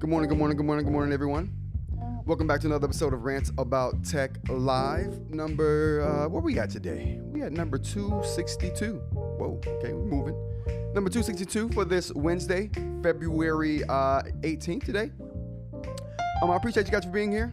Good morning, good morning, good morning, good morning, everyone. Welcome back to another episode of Rants About Tech Live. Number, what we at today? We at number 262. Whoa, okay, we're moving. Number 262 for this Wednesday, February 18th today. I appreciate you guys for being here.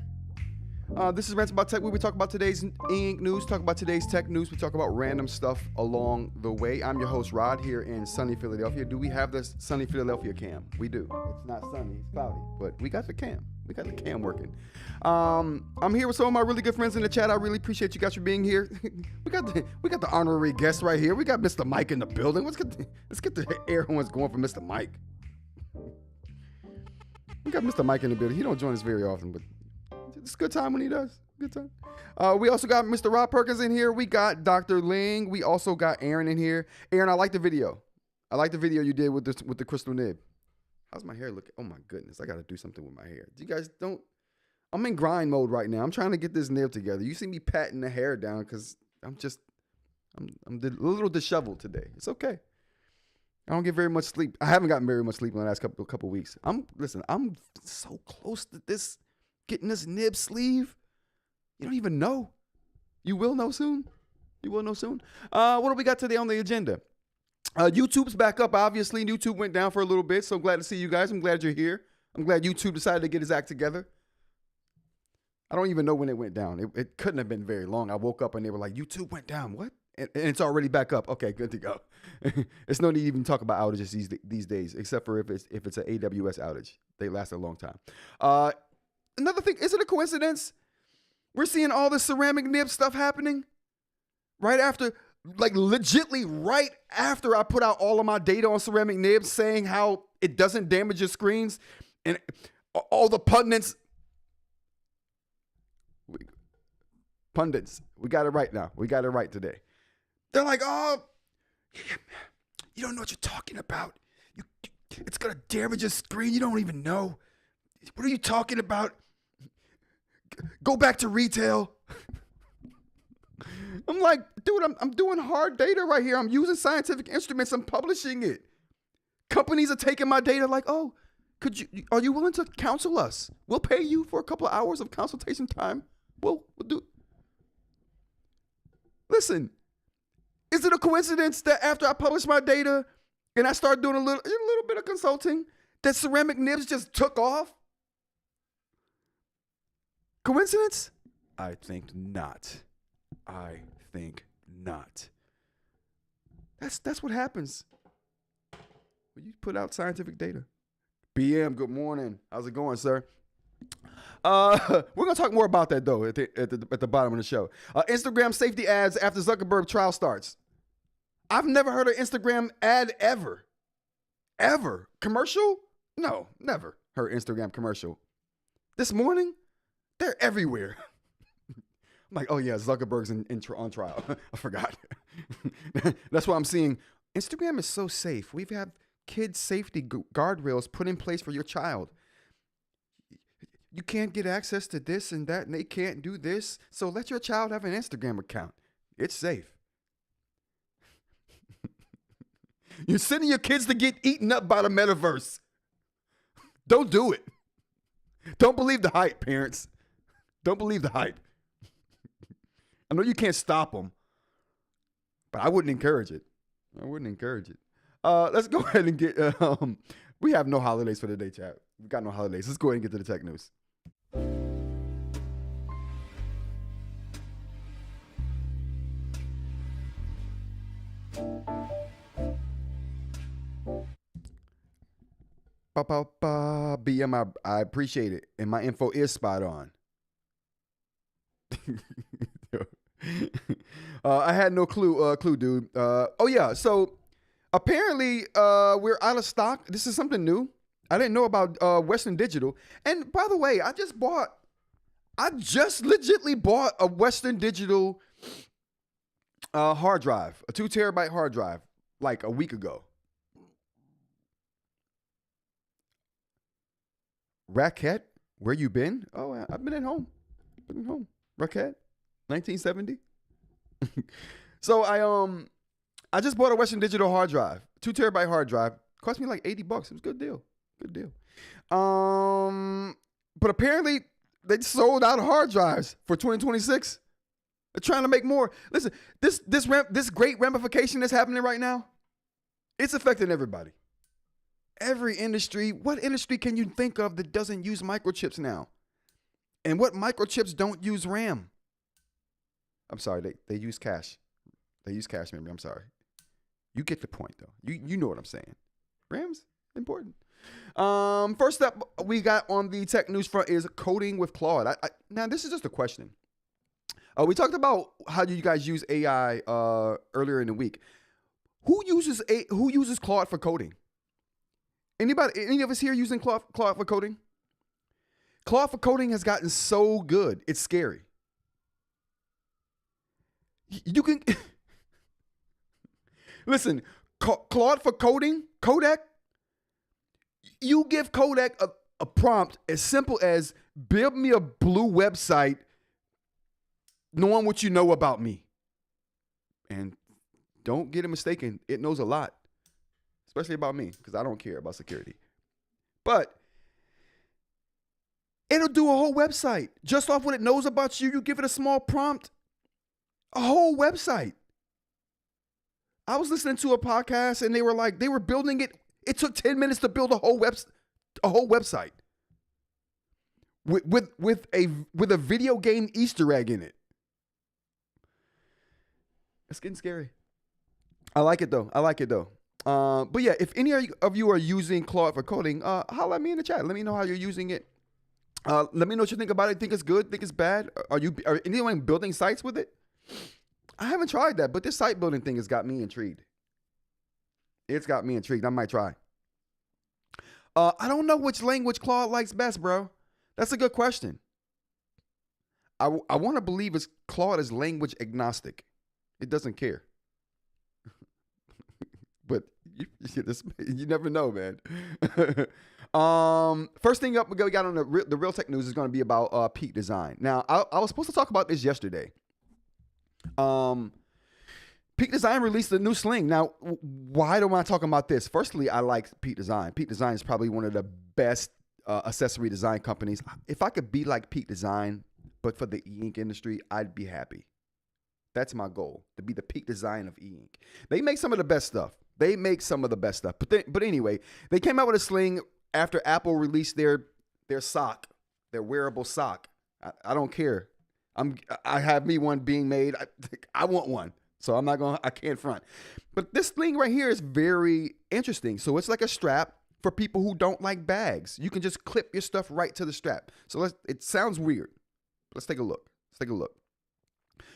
This is Rants About Tech, where we talk about today's eInk news, talk about today's tech news. We talk about random stuff along the way. I'm your host, Rod, here in sunny Philadelphia. Do we have this sunny Philadelphia cam? We do. It's not sunny, it's cloudy, but we got the cam. We got the cam working. I'm here with some of my really good friends in the chat. I really appreciate you guys for being here. we got the honorary guest right here. We got Mr. Mike in the building. Let's get the air horns going for Mr. Mike. We got Mr. Mike in the building. He don't join us very often, but it's a good time when he does. Good time. We also got Mr. Rob Perkins in here. We got Dr. Ling. We also got Aaron in here. Aaron, I like the video. I like the video you did with the crystal nib. How's my hair looking? Oh my goodness, I got to do something with my hair. You guys don't. I'm in grind mode right now. I'm trying to get this nib together. You see me patting the hair down because I'm a little disheveled today. It's okay. I don't get very much sleep. I haven't gotten very much sleep in the last couple weeks. I'm so close to getting this nib sleeve. You don't even know. You will know soon. What do we got today on the agenda? YouTube's back up, obviously. YouTube went down for a little bit, so I'm glad to see you guys. I'm glad you're here. I'm glad YouTube decided to get his act together. I don't even know when it went down. It couldn't have been very long. I woke up and they were like, YouTube went down. What? And it's already back up. Okay, good to go. It's no need to even talk about outages these days, except for if it's an AWS outage. They last a long time. Another thing, is it a coincidence? We're seeing all this ceramic nib stuff happening right after, like legitly right after I put out all of my data on ceramic nibs saying how it doesn't damage your screens, and all the pundits, we got it right now. We got it right today. They're like, oh, you don't know what you're talking about. It's going to damage your screen. You don't even know. What are you talking about? Go back to retail. I'm like, dude, I'm doing hard data right here. I'm using scientific instruments. I'm publishing it. Companies are taking my data like, oh, are you willing to counsel us? We'll pay you for a couple of hours of consultation time. We'll do. Listen, is it a coincidence that after I published my data and I started doing a little bit of consulting, that ceramic nibs just took off? Coincidence? I think not. That's what happens when you put out scientific data. BM, good morning. How's it going, sir? We're gonna talk more about that though at the bottom of the show. Instagram safety ads after Zuckerberg trial starts. I've never heard an Instagram ad ever. Commercial? No, never heard Instagram commercial. This morning, they're everywhere. I'm like, oh yeah, Zuckerberg's on trial. I forgot. That's why I'm seeing Instagram is so safe. We've had kid safety guardrails put in place for your child. You can't get access to this and that, and they can't do this. So let your child have an Instagram account. It's safe. You're sending your kids to get eaten up by the metaverse. Don't do it. Don't believe the hype, parents. Don't believe the hype. I know you can't stop them, but I wouldn't encourage it. Let's go ahead and get, we have no holidays for today, chat. We've got no holidays. Let's go ahead and get to the tech news. BM, I appreciate it. And my info is spot on. I had no clue, dude. Oh yeah, so apparently we're out of stock. This is something new. I didn't know about Western Digital. And by the way, I just legitly bought a Western Digital hard drive, a 2 terabyte hard drive, like a week ago. Racket, where you been? Oh, I've been at home. Racket, 1970. So I just bought a Western Digital hard drive, 2 terabyte hard drive. Cost me like $80. It was a good deal. But apparently they sold out of hard drives for 2026. They're trying to make more. Listen, this great ramification that's happening right now, it's affecting everybody. Every industry. What industry can you think of that doesn't use microchips now? And what microchips don't use RAM? I'm sorry, they use cache. They use cache memory. I'm sorry. You get the point though. You know what I'm saying. RAM's important. First up we got on the tech news front is coding with Claude. Now this is just a question. We talked about how you guys use AI earlier in the week. Who uses Claude for coding? Anybody? Any of us here using Claude for coding? Claude for coding has gotten so good, it's scary. You can listen. Claude for coding, Kodak. You give Kodak a prompt as simple as build me a blue website knowing what you know about me. And don't get it mistaken, it knows a lot, especially about me, because I don't care about security. But it'll do a whole website. Just off what it knows about you, you give it a small prompt, a whole website. I was listening to a podcast and they were building it. It took 10 minutes to build a whole website with a video game Easter egg in it. It's getting scary. I like it though. But yeah, if any of you are using Claude for coding, holla at me in the chat. Let me know how you're using it. Let me know what you think about it. Think it's good? Think it's bad? Are anyone building sites with it? I haven't tried that, but this site building thing has got me intrigued. It's got me intrigued. I might try. I don't know which language Claude likes best, bro. That's a good question. I want to believe Claude is language agnostic. It doesn't care. But you never know, man. First thing up we got on the real tech news is going to be about Peak Design. Now, I was supposed to talk about this yesterday. Peak Design released a new Sling. Now, why am I talking about this? Firstly, I like Peak Design. Peak Design is probably one of the best accessory design companies. If I could be like Peak Design, but for the eInk industry, I'd be happy. That's my goal, to be the Peak Design of eInk. They make some of the best stuff. But anyway, they came out with a Sling after Apple released their sock, their wearable sock. I don't care. I have me one being made. I want one. So I can't front. But this Sling right here is very interesting. So it's like a strap for people who don't like bags. You can just clip your stuff right to the strap. So it sounds weird. Let's take a look.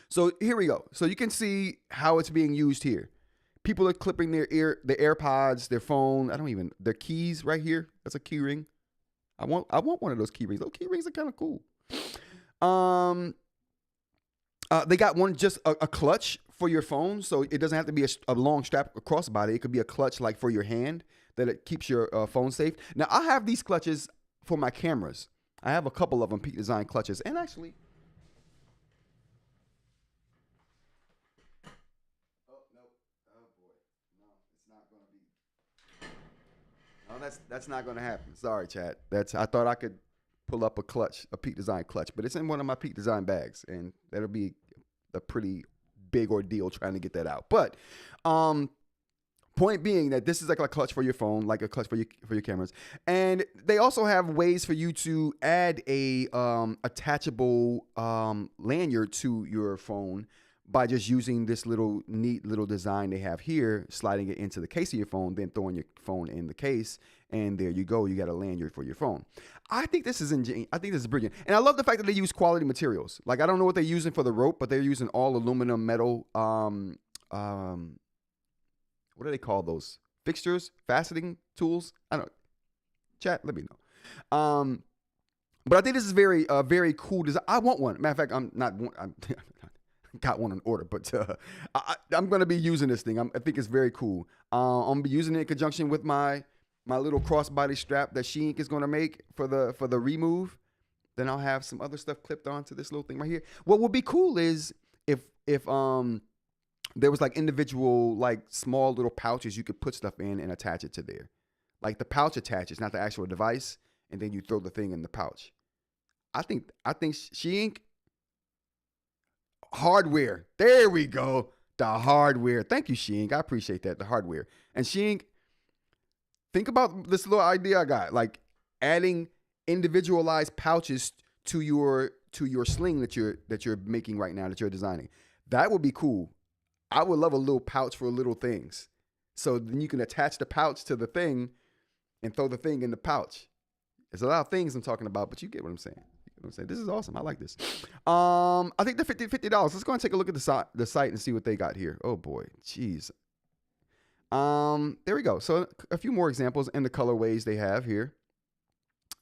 So here we go. So you can see how it's being used here. People are clipping their AirPods, their phone, their keys right here. That's a key ring. I want one of those key rings. Those key rings are kind of cool. They got one just a clutch for your phone, so it doesn't have to be a long strap across body. It could be a clutch like for your hand that it keeps your phone safe. Now I have these clutches for my cameras. I have a couple of them, Peak Design clutches, and actually. That's not going to happen. Sorry, chat. I thought I could pull up a Peak Design clutch, but it's in one of my Peak Design bags, and that'll be a pretty big ordeal trying to get that out. But point being that this is like a clutch for your phone, like a clutch for your cameras, and they also have ways for you to add a attachable lanyard to your phone by just using this neat little design they have here, sliding it into the case of your phone, then throwing your phone in the case, and there you go. You got a lanyard for your phone. I think this is brilliant, and I love the fact that they use quality materials. Like I don't know what they're using for the rope, but they're using all aluminum metal. What do they call those? Fixtures, faceting tools. I don't know. Chat, let me know. But I think this is very cool design. I want one. Matter of fact, I'm got one on order, but I'm going to be using this thing. I think it's very cool. I'm going to be using it in conjunction with my little crossbody strap that eInk is going to make for the remove. Then I'll have some other stuff clipped onto this little thing right here. What would be cool is if there was like individual like small little pouches you could put stuff in and attach it to there. Like the pouch attaches, not the actual device, and then you throw the thing in the pouch. I think eInk hardware. There we go. The hardware. Thank you, eInk. I appreciate that. The hardware. And eInk, think about this little idea I got, like adding individualized pouches to your sling that you're making right now, that you're designing. That would be cool. I would love a little pouch for little things. So then you can attach the pouch to the thing and throw the thing in the pouch. There's a lot of things I'm talking about, but you get what I'm saying. This is awesome. I like this. I think they're $50. Let's go and take a look at the site and see what they got here. Oh boy, jeez. There we go. So a few more examples and the colorways they have here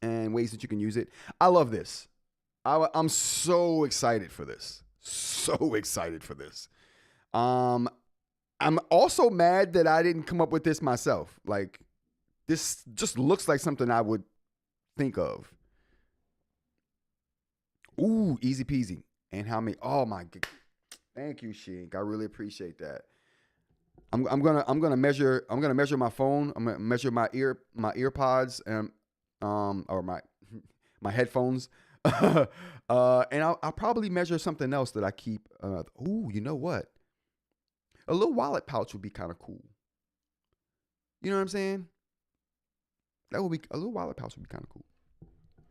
and ways that you can use it. I love this. I'm so excited for this. So excited for this. I'm also mad that I didn't come up with this myself. Like, this just looks like something I would think of. Ooh, easy peasy. And how many? Oh my God. Thank you, eInk. I really appreciate that. I'm gonna measure my phone. I'm gonna measure my earpods and or my headphones. And I'll probably measure something else that I keep. Ooh, you know what? A little wallet pouch would be kind of cool. You know what I'm saying? A little wallet pouch would be kind of cool.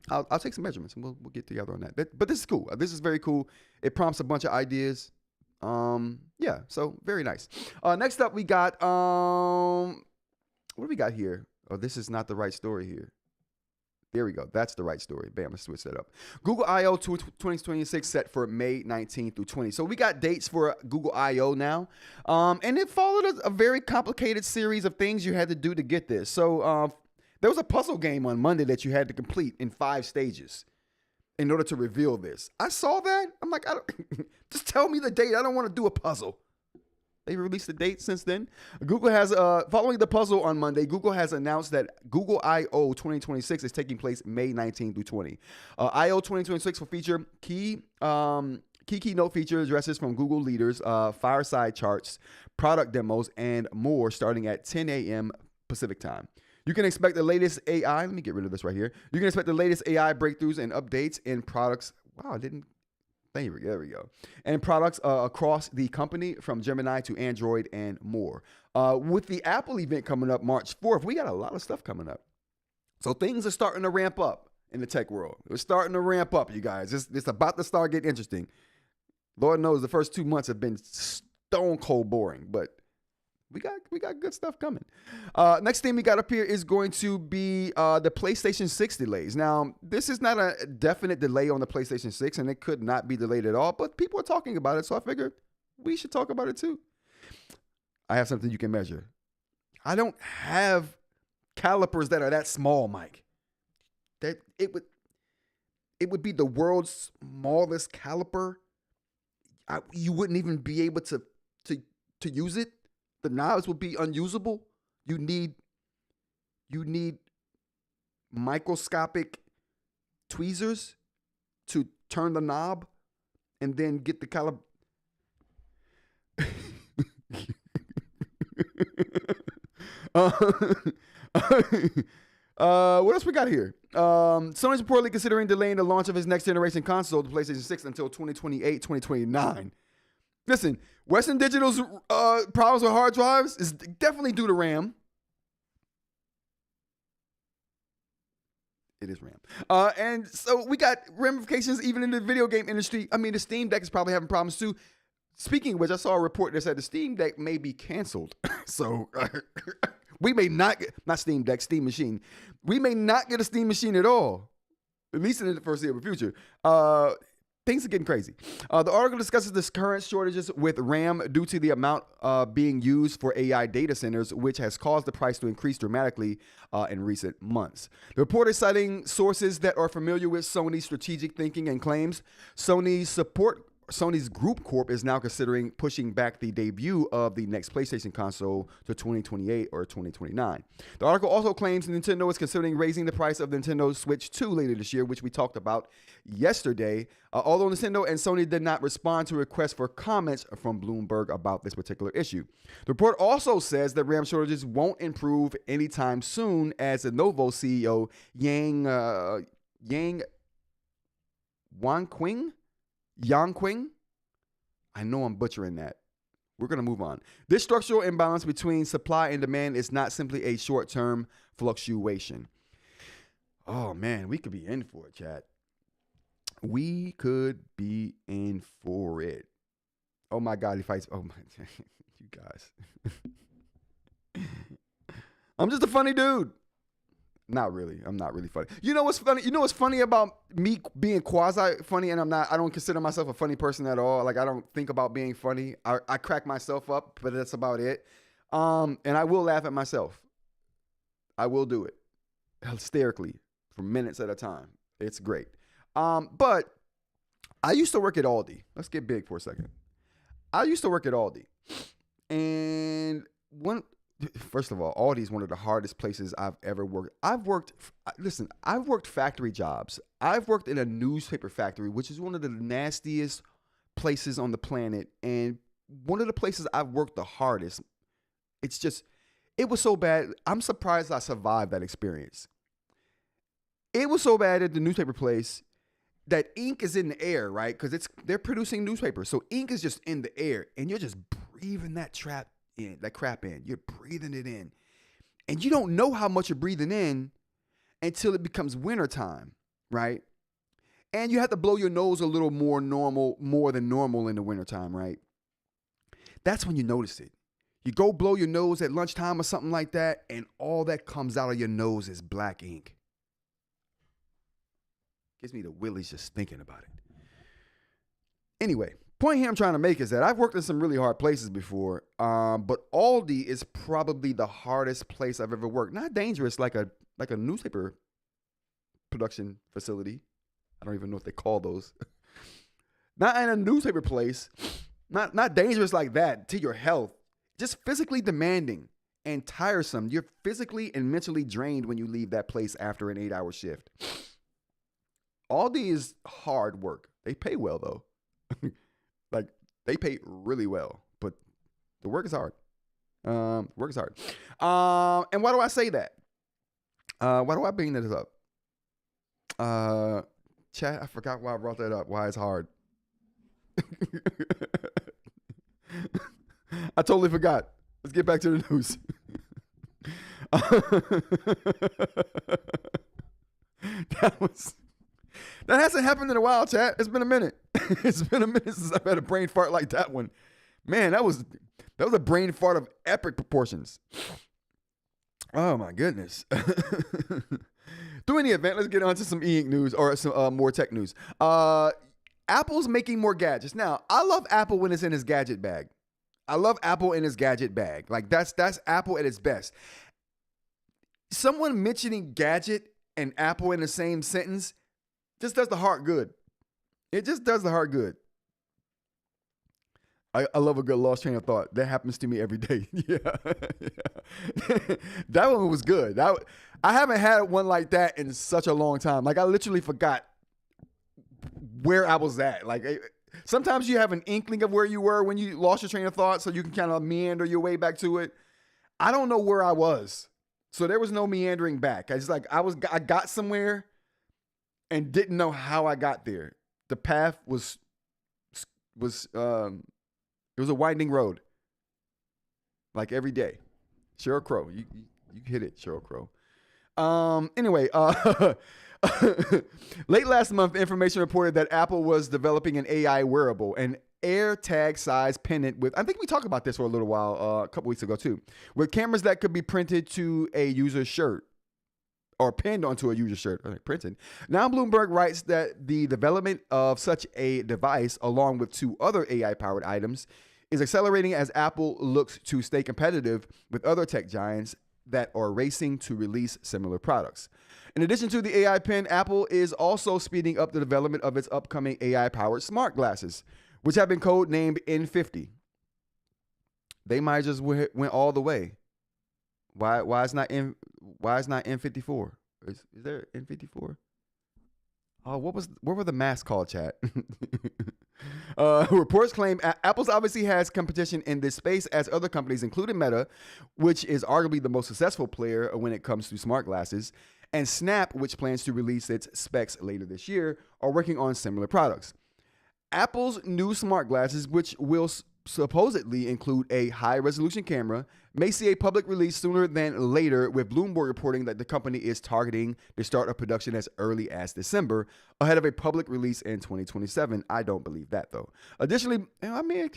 I'll take some measurements and we'll get together on that. But this is cool. This is very cool. It prompts a bunch of ideas. Yeah, so very nice. Next up, we got what do we got here? Oh, this is not the right story here. There we go. That's the right story. Bam, let's switch that up. Google I/O 2026 set for May 19 through 20. So we got dates for Google I/O now. And it followed a very complicated series of things you had to do to get this. So there was a puzzle game on Monday that you had to complete in 5 stages in order to reveal this. I saw that. I'm like, just tell me the date. I don't want to do a puzzle. They released the date since then. Google has, following the puzzle on Monday, Google has announced that Google I/O 2026 is taking place May 19 through 20. I/O 2026 will feature keynote feature addresses from Google leaders, fireside charts, product demos, and more starting at 10 a.m. Pacific time. You can expect the latest AI. Let me get rid of this right here. You can expect the latest AI breakthroughs and updates in products. Wow, I didn't. There we go. And products across the company, from Gemini to Android and more. With the Apple event coming up March 4th, we got a lot of stuff coming up. So things are starting to ramp up in the tech world. It's starting to ramp up, you guys. It's about to start getting interesting. Lord knows the first 2 months have been stone cold boring, but we got good stuff coming. Next thing we got up here is going to be the PlayStation 6 delays. Now, this is not a definite delay on the PlayStation 6, and it could not be delayed at all, but people are talking about it, so I figured we should talk about it too. I have something you can measure. I don't have calipers that are that small, Mike. That it would be the world's smallest caliper. You wouldn't even be able to use it. The knobs would be unusable. You need microscopic tweezers to turn the knob and then get the caliber. What else we got here? Sony's reportedly considering delaying the launch of its next generation console, the PlayStation 6, until 2028, 2029. Listen, Western Digital's problems with hard drives is definitely due to RAM. It is RAM. And so we got ramifications even in the video game industry. I mean, the Steam Deck is probably having problems too. Speaking of which, I saw a report that said the Steam Deck may be canceled. So we may not get, not Steam Deck, Steam Machine. We may not get a Steam Machine at all, at least in the foreseeable future. Things are getting crazy. The article discusses the current shortages with RAM due to the amount being used for AI data centers, which has caused the price to increase dramatically in recent months. The report is citing sources that are familiar with Sony's strategic thinking and claims Sony's support Sony's Group Corp is now considering pushing back the debut of the next PlayStation console to 2028 or 2029. The article also claims Nintendo is considering raising the price of Nintendo Switch 2 later this year, which we talked about yesterday, although Nintendo and Sony did not respond to requests for comments from Bloomberg about this particular issue. The report also says that RAM shortages won't improve anytime soon, as the Lenovo CEO Yang Qing, I know I'm butchering that. We're going to move on. This structural imbalance between supply and demand is not simply a short-term fluctuation. Oh, man, we could be in for it, chat. We could be in for it. Oh, my God, he fights. Oh, my. You guys. I'm just a funny dude. Not really. I'm not really funny. You know what's funny? You know what's funny about me being quasi funny, and I don't consider myself a funny person at all. Like, I don't think about being funny. I crack myself up, but that's about it. And I will laugh at myself. I will do it hysterically for minutes at a time. It's great. But I used to work at Aldi. Let's get big for a second. I used to work at Aldi. And first of all, Aldi is one of the hardest places I've ever worked. I've worked factory jobs. I've worked in a newspaper factory, which is one of the nastiest places on the planet. And one of the places I've worked the hardest. It was so bad. I'm surprised I survived that experience. It was so bad at the newspaper place that ink is in the air, right? Because they're producing newspapers. So ink is just in the air, and you're just breathing that crap in. You're breathing it in. And you don't know how much you're breathing in until it becomes wintertime, right? And you have to blow your nose a little more than normal in the wintertime, right? That's when you notice it. You go blow your nose at lunchtime or something like that, and all that comes out of your nose is black ink. Gives me the willies just thinking about it. Anyway, point here I'm trying to make is that I've worked in some really hard places before, but Aldi is probably the hardest place I've ever worked. Not dangerous like a newspaper production facility. I don't even know what they call those. Not in a newspaper place. Not dangerous like that to your health. Just physically demanding and tiresome. You're physically and mentally drained when you leave that place after an 8-hour shift. Aldi is hard work. They pay well, though. Like, they pay really well, but the work is hard. Work is hard. And why do I say that? Why do I bring this up? Chat, I forgot why I brought that up. Why it's hard. I totally forgot. Let's get back to the news. That hasn't happened in a while, chat. It's been a minute. It's been a minute since I've had a brain fart like that one. Man, that was a brain fart of epic proportions. Oh my goodness. Through any event, let's get on to some eInk news or some more tech news. Apple's making more gadgets. Now, I love Apple when it's in his gadget bag. I love Apple in his gadget bag. Like that's Apple at its best. Someone mentioning gadget and Apple in the same sentence just does the heart good. It just does the heart good. I love a good lost train of thought. That happens to me every day. Yeah. That one was good. I haven't had one like that in such a long time. Like, I literally forgot where I was at. Like, sometimes you have an inkling of where you were when you lost your train of thought, so you can kind of meander your way back to it. I don't know where I was. So there was no meandering back. I got somewhere and didn't know how I got there. The path was it was a winding road. Like every day. Sheryl Crow. You hit it, Sheryl Crow. Anyway, late last month, information reported that Apple was developing an AI wearable, an AirTag size pendant with, I think we talked about this for a little while, a couple weeks ago too, with cameras that could be printed to a user's shirt or pinned onto a user's shirt, printed. Now Bloomberg writes that the development of such a device, along with 2 other AI-powered items, is accelerating as Apple looks to stay competitive with other tech giants that are racing to release similar products. In addition to the AI pen, Apple is also speeding up the development of its upcoming AI-powered smart glasses, which have been codenamed N50. They might just went all the way. Why is not N54? Is there N54? Oh, what were the masks called, chat? Reports claim Apple's obviously has competition in this space as other companies, including Meta, which is arguably the most successful player when it comes to smart glasses, and Snap, which plans to release its specs later this year, are working on similar products. Apple's new smart glasses, which will supposedly include a high-resolution camera, may see a public release sooner than later, with Bloomberg reporting that the company is targeting the start of production as early as December, ahead of a public release in 2027. I don't believe that, though. Additionally, I mean,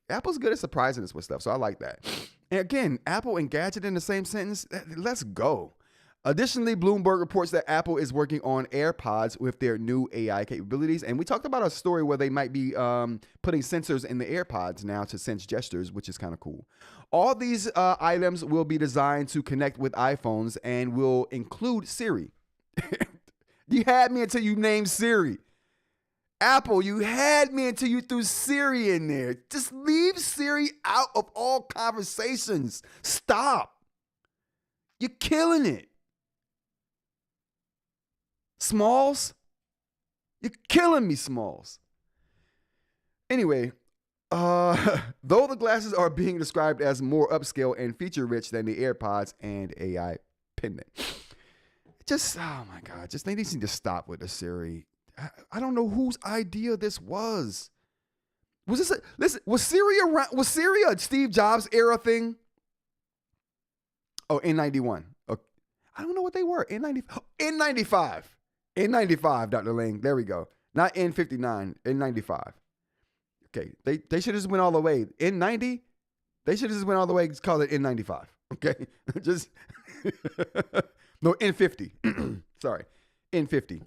Apple's good at surprising us with stuff, so I like that. And again, Apple and Gadget in the same sentence, let's go. Additionally, Bloomberg reports that Apple is working on AirPods with their new AI capabilities. And we talked about a story where they might be putting sensors in the AirPods now to sense gestures, which is kind of cool. All these items will be designed to connect with iPhones and will include Siri. You had me until you named Siri. Apple, you had me until you threw Siri in there. Just leave Siri out of all conversations. Stop. You're killing it. Smalls, you're killing me, Smalls. Anyway, though the glasses are being described as more upscale and feature-rich than the AirPods and AI pendant, oh my God, they need to stop with the Siri. I don't know whose idea this was. Was Siri around? Was Siri a Steve Jobs era thing? Oh, N91. Okay. I don't know what they were. N95. N95, Dr. Ling. There we go. Not N59, N95. Okay. They should have just went all the way. N90, they should have just went all the way and called it N95. Okay. Just no, N50. Sorry. N50.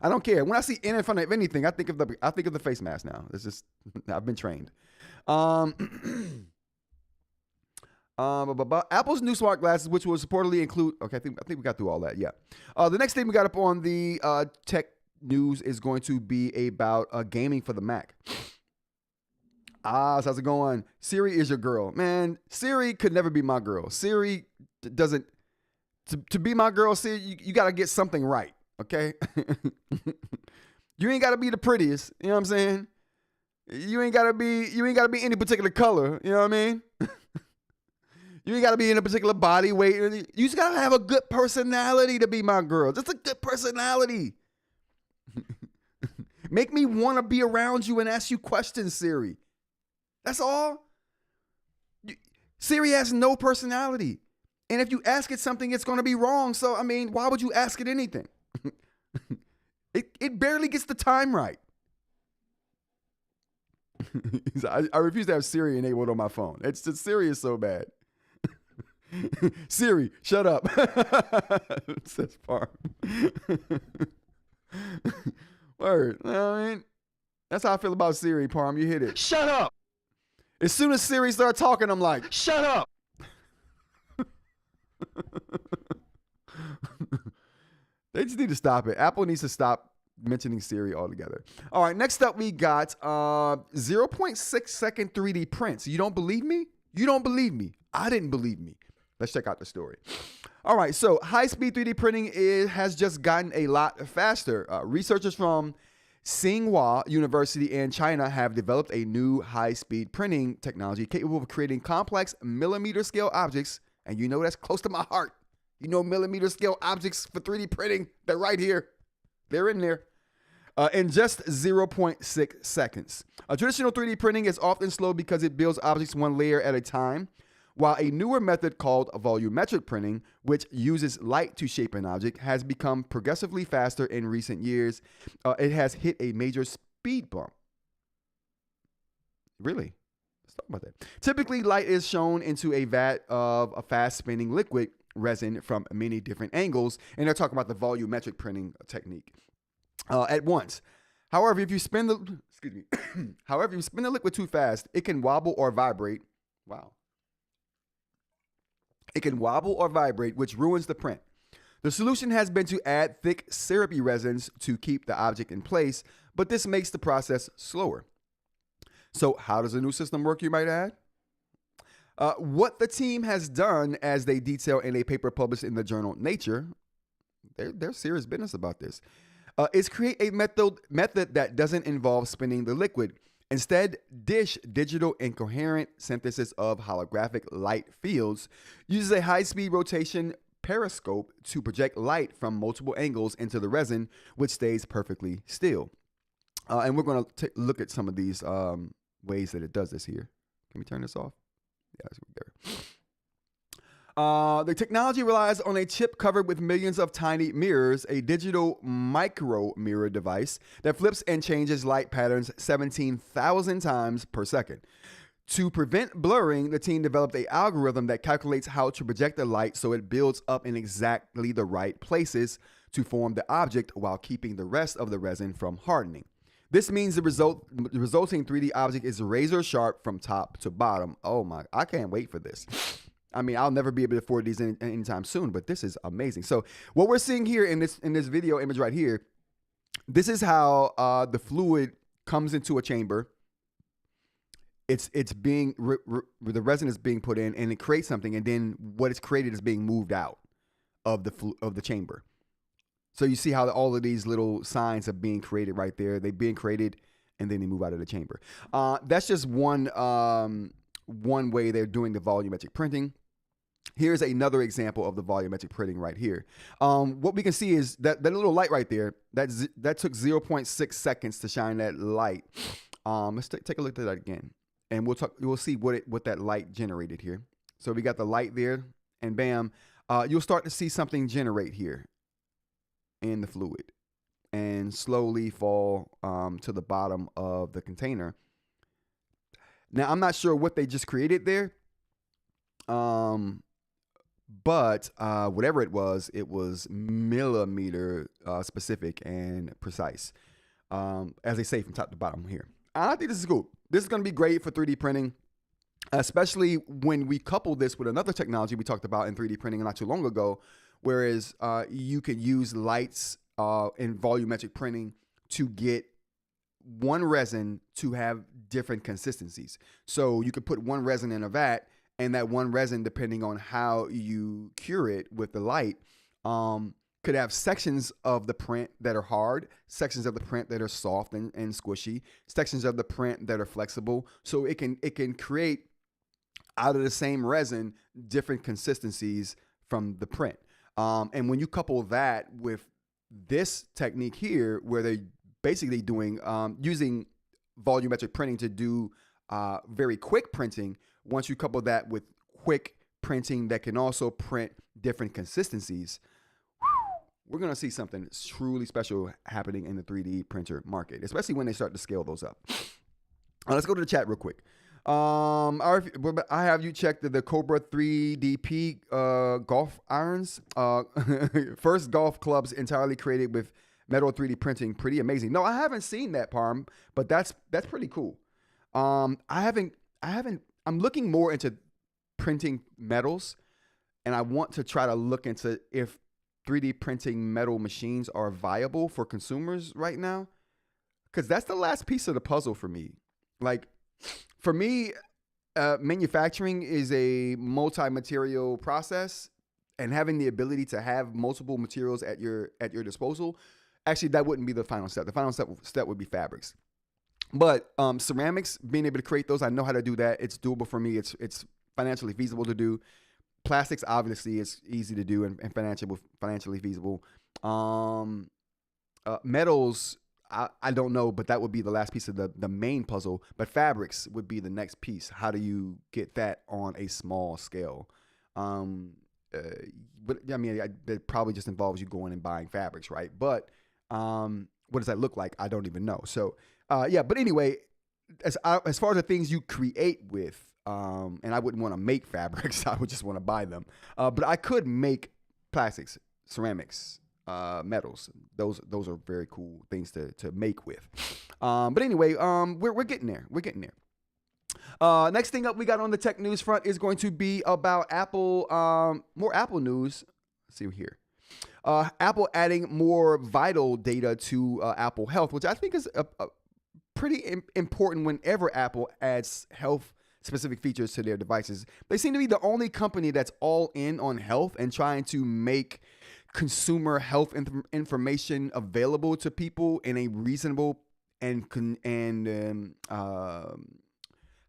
I don't care. When I see N in front of anything, I think of the face mask now. It's just I've been trained. Apple's new smart glasses, which will reportedly include. Okay, I think we got through all that. Yeah. The next thing we got up on the tech news is going to be about gaming for the Mac. So how's it going? Siri is your girl, man. Siri could never be my girl. Siri doesn't. To be my girl, Siri, you got to get something right. Okay. You ain't got to be the prettiest. You know what I'm saying? You ain't got to be any particular color. You know what I mean? You ain't got to be in a particular body weight. You just got to have a good personality to be my girl. Just a good personality. Make me want to be around you and ask you questions, Siri. That's all. Siri has no personality. And if you ask it something, it's going to be wrong. So, I mean, why would you ask it anything? It barely gets the time right. I refuse to have Siri enabled on my phone. Siri is so bad. Siri, shut up. Says Farm. Word. You know what I mean? That's how I feel about Siri, Parm. You hit it. Shut up. As soon as Siri starts talking, I'm like, shut up. They just need to stop it. Apple needs to stop mentioning Siri altogether. All right, next up we got 0.6 second 3D prints. You don't believe me? You don't believe me. I didn't believe me. Let's check out the story. All right, so high-speed 3D printing has just gotten a lot faster. Researchers from Tsinghua University in China have developed a new high-speed printing technology capable of creating complex millimeter-scale objects, and you know that's close to my heart. You know millimeter-scale objects for 3D printing, they're right here. They're in there. In just 0.6 seconds. Traditional 3D printing is often slow because it builds objects one layer at a time, while a newer method called volumetric printing, which uses light to shape an object, has become progressively faster in recent years. It has hit a major speed bump. Really? Let's talk about that. Typically, light is shown into a vat of a fast-spinning liquid resin from many different angles, and they're talking about the volumetric printing technique at once. However, if you spin the liquid too fast, it can wobble or vibrate. Wow. It can wobble or vibrate, which ruins the print. The solution has been to add thick, syrupy resins to keep the object in place, but this makes the process slower. So how does the new system work, you might add? What the team has done, as they detail in a paper published in the journal Nature, they're serious business about this, is create a method that doesn't involve spinning the liquid. Instead, dish digital incoherent synthesis of holographic light fields uses a high-speed rotation periscope to project light from multiple angles into the resin, which stays perfectly still. And we're going to look at some of these ways that it does this here. Can we turn this off? Yeah, let's go there. The technology relies on a chip covered with millions of tiny mirrors, a digital micro mirror device that flips and changes light patterns 17,000 times per second. To prevent blurring, the team developed an algorithm that calculates how to project the light so it builds up in exactly the right places to form the object while keeping the rest of the resin from hardening. This means the resulting 3D object is razor sharp from top to bottom. Oh my, I can't wait for this. I mean, I'll never be able to afford these anytime soon, but this is amazing. So what we're seeing here in this video image right here, this is how the fluid comes into a chamber. It's being the resin is being put in, and it creates something, and then what is created is being moved out of the chamber. So you see how all of these little signs are being created right there. They're being created, and then they move out of the chamber. That's just one way they're doing the volumetric printing. Here's another example of the volumetric printing right here. What we can see is that little light right there, that took 0.6 seconds to shine that light. Let's take a look at that again, and we'll see what that light generated here. So we got the light there, and bam, you'll start to see something generate here in the fluid and slowly fall to the bottom of the container. Now, I'm not sure what they just created there, but whatever it was millimeter specific and precise, as they say, from top to bottom here. I think this is cool. This is going to be great for 3D printing, especially when we couple this with another technology we talked about in 3D printing not too long ago, whereas you can use lights in volumetric printing to get one resin to have different consistencies. So you could put one resin in a vat, and that one resin, depending on how you cure it with the light, could have sections of the print that are hard, sections of the print that are soft and squishy, sections of the print that are flexible. So it can create out of the same resin different consistencies from the print. And when you couple that with this technique here, where they're basically doing using volumetric printing to do very quick printing, once you couple that with quick printing that can also print different consistencies, we're going to see something truly special happening in the 3D printer market, especially when they start to scale those up. Let's go to the chat real quick. I have you check the Cobra 3DP golf irons. First golf clubs entirely created with metal 3D printing. Pretty amazing. No, I haven't seen that, Parm, but that's pretty cool. I'm looking more into printing metals, and I want to try to look into if 3D printing metal machines are viable for consumers right now, because that's the last piece of the puzzle for me. Like, for me, manufacturing is a multi-material process, and having the ability to have multiple materials at your disposal, actually, that wouldn't be the final step. The final step would be fabrics. But ceramics, being able to create those, I know how to do that. It's doable for me. It's financially feasible to do. Plastics, obviously, is easy to do and financially feasible. Metals, I don't know, but that would be the last piece of the main puzzle. But fabrics would be the next piece. How do you get that on a small scale? But I mean, that probably just involves you going and buying fabrics, right? But what does that look like? I don't even know. So yeah, but anyway, as far as the things you create with, and I wouldn't want to make fabrics, I would just want to buy them. But I could make plastics, ceramics, metals. Those are very cool things to make with. But anyway, we're getting there. We're getting there. Next thing up we got on the tech news front is going to be about Apple, more Apple news. Let's see here. Apple adding more vital data to Apple Health, which I think is pretty important whenever Apple adds health specific features to their devices. They seem to be the only company that's all in on health and trying to make consumer health information available to people in a reasonable and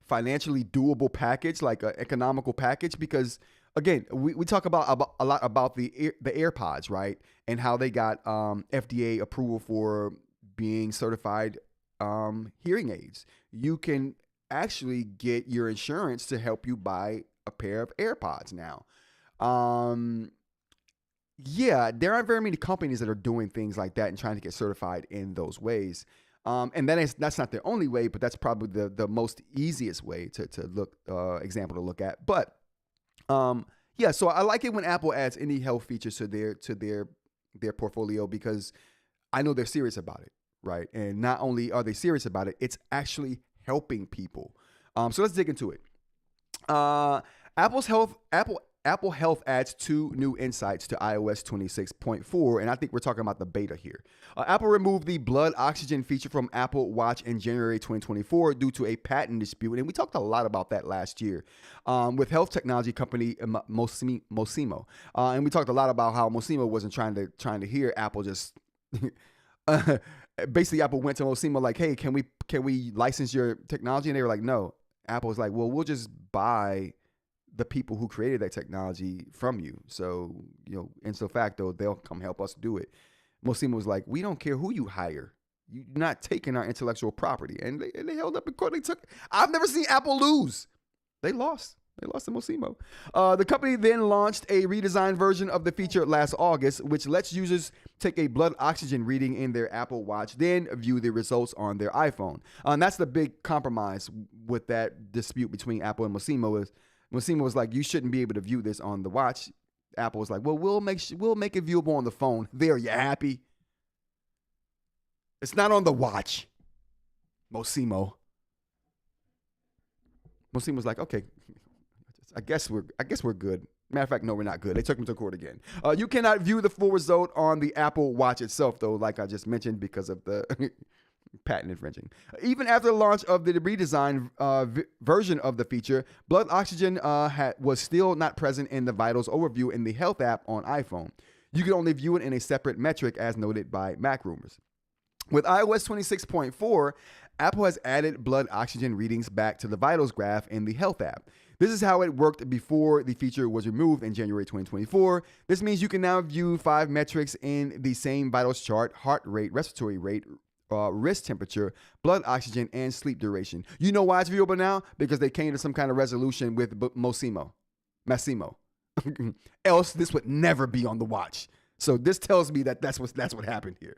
financially doable package, like an economical package. Because again, we talk about a lot about the AirPods, right, and how they got FDA approval for being certified hearing aids. You can actually get your insurance to help you buy a pair of AirPods now. Yeah, there aren't very many companies that are doing things like that and trying to get certified in those ways. And that's not the only way, but that's probably the most easiest way to look example to look at. But yeah, so I like it when Apple adds any health features to their portfolio, because I know they're serious about it, right? And not only are they serious about it, it's actually helping people. So let's dig into it. Apple Health adds 2 new insights to iOS 26.4, and I think we're talking about the beta here. Apple removed the blood oxygen feature from Apple Watch in January 2024 due to a patent dispute, and we talked a lot about that last year with health technology company Mosimo. And we talked a lot about how Mosimo wasn't trying to hear Apple just basically Apple went to Mosimo like, hey, can we license your technology? And they were like, no. Apple was like, well, we'll just buy the people who created that technology from you. So, in so facto, they'll come help us do it. Mosimo was like, we don't care who you hire. You're not taking our intellectual property. And they held up in court. I've never seen Apple lose. They lost. They lost to Mosimo. The company then launched a redesigned version of the feature last August, which lets users take a blood oxygen reading in their Apple Watch, then view the results on their iPhone. And that's the big compromise with that dispute between Apple and Mosimo. Mosimo was like, you shouldn't be able to view this on the watch. Apple was like, well, we'll make it viewable on the phone. There, you happy? It's not on the watch. Mosimo was like, okay, I guess we're good. Matter of fact, no, we're not good. They took him to court again. You cannot view the full result on the Apple Watch itself, though, like I just mentioned, because of the patent infringing. Even after the launch of the redesigned version of the feature, blood oxygen was still not present in the Vitals overview in the Health app on iPhone. You can only view it in a separate metric, as noted by Mac Rumors. With iOS 26.4, Apple has added blood oxygen readings back to the Vitals graph in the Health app. This is how it worked before the feature was removed in January 2024. This means you can now view 5 metrics in the same Vitals chart: heart rate, respiratory rate, wrist temperature, blood oxygen, and sleep duration. You know why it's viewable now? Because they came to some kind of resolution with Massimo. Else this would never be on the watch. So this tells me that that's what happened here.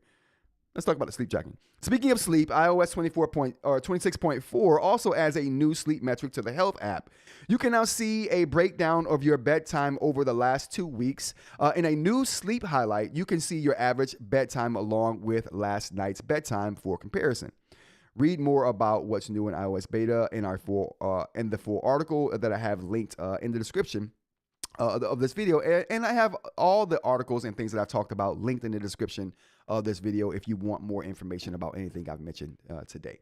Let's talk about the sleep tracking. Speaking of sleep, iOS 26.4 also adds a new sleep metric to the Health app. You can now see a breakdown of your bedtime over the last 2 weeks. In a new sleep highlight, you can see your average bedtime along with last night's bedtime for comparison. Read more about what's new in iOS beta in the full article that I have linked in the description of this video. And I have all the articles and things that I've talked about linked in the description of this video if you want more information about anything I've mentioned today.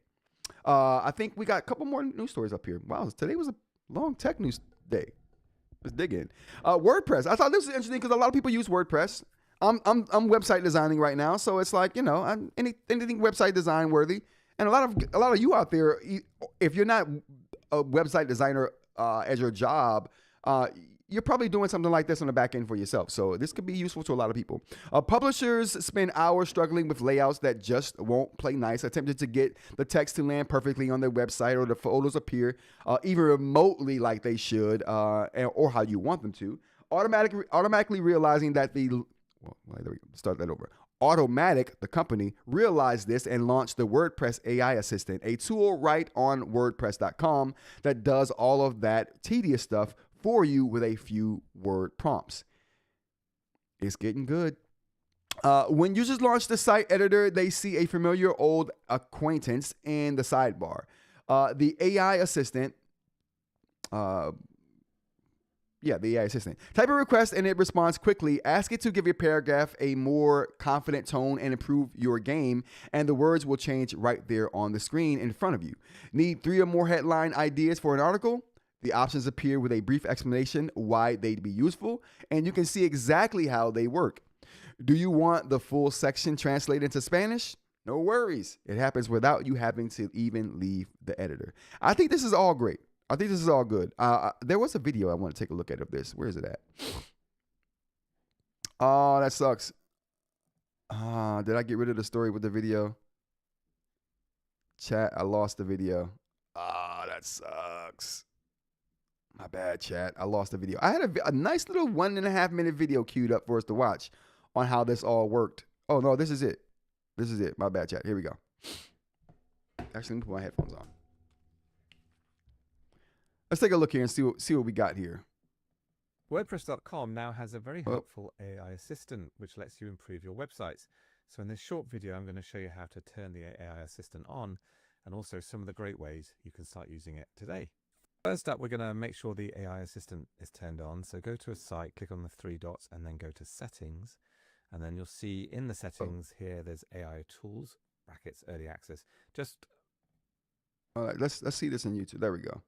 I think we got a couple more news stories up here. Wow, today was a long tech news day. Let's dig in. WordPress. I thought this was interesting because a lot of people use WordPress. I'm website designing right now, so it's like, anything website design worthy. And a lot of you out there, if you're not a website designer as your job, you're probably doing something like this on the back end for yourself. So this could be useful to a lot of people. Publishers spend hours struggling with layouts that just won't play nice, attempting to get the text to land perfectly on their website or the photos appear even remotely like they should or how you want them to. Automatically realizing that Automatic, the company, realized this and launched the WordPress AI Assistant, a tool right on WordPress.com that does all of that tedious stuff for you with a few word prompts. It's getting good. When users launch the site editor, they see a familiar old acquaintance in the sidebar. The AI assistant, Yeah, the AI assistant. Type a request and it responds quickly. Ask it to give your paragraph a more confident tone and improve your game, and the words will change right there on the screen in front of you. Need 3 or more headline ideas for an article? The options appear with a brief explanation why they'd be useful, and you can see exactly how they work. Do you want the full section translated into Spanish? No worries. It happens without you having to even leave the editor. I think this is all great. I think this is all good. There was a video I want to take a look at of this. Where is it at? Oh, that sucks. Did I get rid of the story with the video? Chat, I lost the video. That sucks. My bad, chat. I lost the video. I had a nice little 1.5 minute video queued up for us to watch on how this all worked. Oh, no, this is it. This is it. My bad, chat. Here we go. Actually, let me put my headphones on. Let's take a look here and see what we got here. WordPress.com now has a very helpful AI assistant which lets you improve your websites. So in this short video, I'm going to show you how to turn the AI assistant on and also some of the great ways you can start using it today. First up, we're going to make sure the AI assistant is turned on. So go to a site, click on the 3 dots and then go to settings. And then you'll see in the settings here, there's AI tools, brackets, early access. Just all right, let's see this in YouTube. There we go.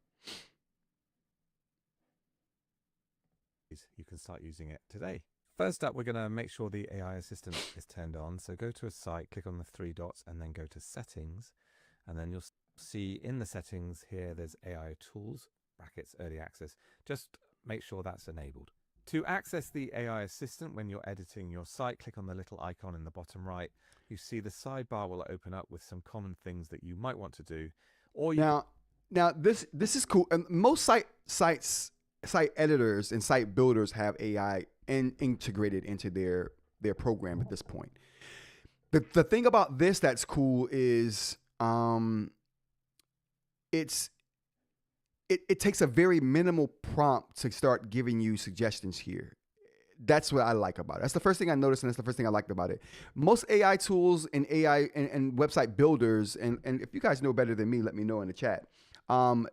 You can start using it today. First up, we're going to make sure the AI assistant is turned on. So go to a site, click on the 3 dots and then go to settings. And then you'll see in the settings here, there's AI tools, brackets, early access. Just make sure that's enabled. To access the AI assistant when you're editing your site, click on the little icon in the bottom right. You see the sidebar will open up with some common things that you might want to do. Or you now this is cool. And most site editors and site builders have AI integrated into their program at this point. The thing about this that's cool is it takes a very minimal prompt to start giving you suggestions here. That's what I like about it. That's the first thing I noticed, and that's the first thing I liked about it. Most AI tools and AI and website builders, and if you guys know better than me, let me know in the chat.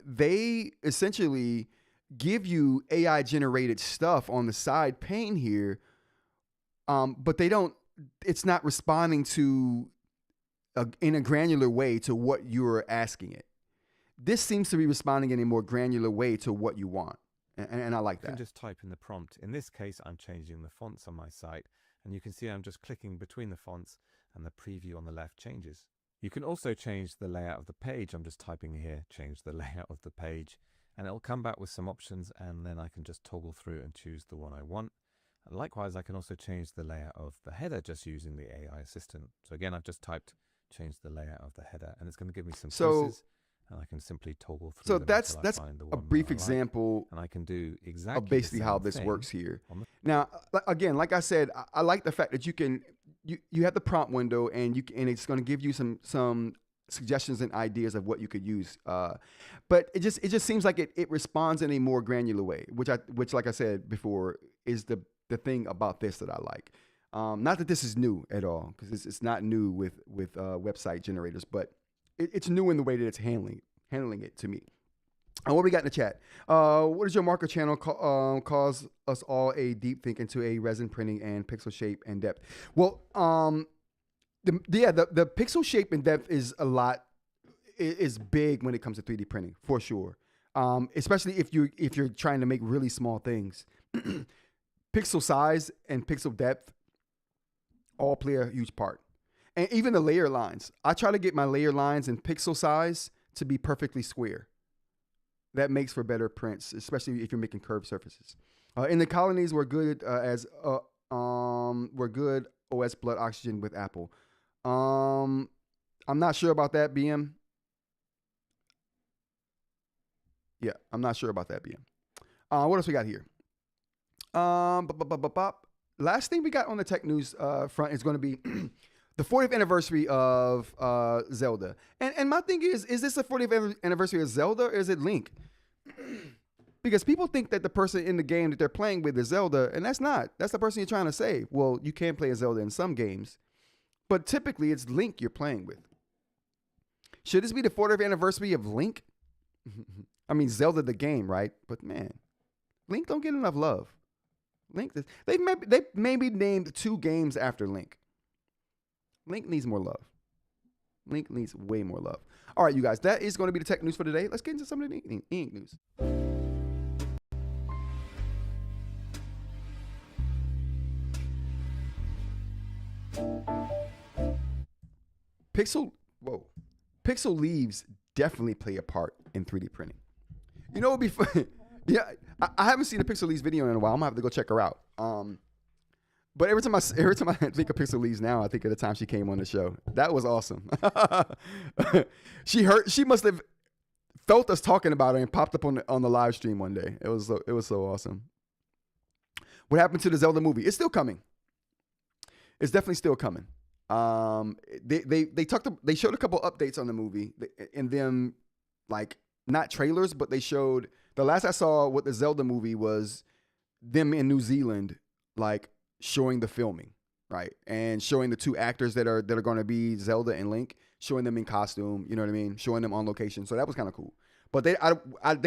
They essentially give you AI generated stuff on the side pane here, but it's not responding to in a granular way to what you're asking it. This seems to be responding in a more granular way to what you want. And I like that. You can just type in the prompt. In this case, I'm changing the fonts on my site, and you can see I'm just clicking between the fonts and the preview on the left changes. You can also change the layout of the page. I'm just typing here, change the layout of the page, and it'll come back with some options, and then I can just toggle through and choose the one I want. And likewise, I can also change the layout of the header just using the AI assistant. So again, I've just typed change the layout of the header, and it's going to give me some choices. And I can simply toggle through. So that's a brief example, and I can do exactly of basically how this works here. Now, again, like I said, I like the fact that you have the prompt window, and it's going to give you some suggestions and ideas of what you could use. But it just seems like it responds in a more granular way, which like I said before is the thing about this that I like. Not that this is new at all, because it's not new with website generators, but it's new in the way that it's handling it to me. What we got in the chat? What does your marker channel cause us all a deep think into a resin printing and pixel shape and depth? Well, the pixel shape and depth is is big when it comes to 3D printing for sure. Especially if you're trying to make really small things. Pixel size and pixel depth all play a huge part. And even the layer lines. I try to get my layer lines and pixel size to be perfectly square. That makes for better prints, especially if you're making curved surfaces. In the colonies, we're good OS blood oxygen with Apple. I'm not sure about that, BM. Yeah, I'm not sure about that, BM. What else we got here? Last thing we got on the tech news front is going to be the 40th anniversary of Zelda. And my thing is this the 40th anniversary of Zelda, or is it Link? Because people think that the person in the game that they're playing with is Zelda, and that's not. That's the person you're trying to save. Well, you can play as Zelda in some games, but typically it's Link you're playing with. Should this be the 40th anniversary of Link? I mean, Zelda the game, right? But man, Link don't get enough love. Link, they maybe named 2 games after Link. Link needs more love. Link needs way more love. All right, you guys, that is going to be the tech news for today. Let's get into some of the eInk news. Pixel leaves definitely play a part in 3D printing. You know, it'd be fun. Yeah, I haven't seen a Pixel Leaves video in a while. I'm gonna have to go check her out. But every time I think of Pixel Leaves now, I think of the time she came on the show. That was awesome. She must have felt us talking about her and popped up on the live stream one day. It was so awesome. What happened to the Zelda movie? It's still coming. It's definitely still coming. They showed a couple updates on the movie, and them like not trailers, but they showed the last I saw what the Zelda movie was them in New Zealand, like showing the filming, right, and showing the 2 actors that are going to be Zelda and Link, showing them in costume, you know what I mean, showing them on location. So that was kind of cool. But they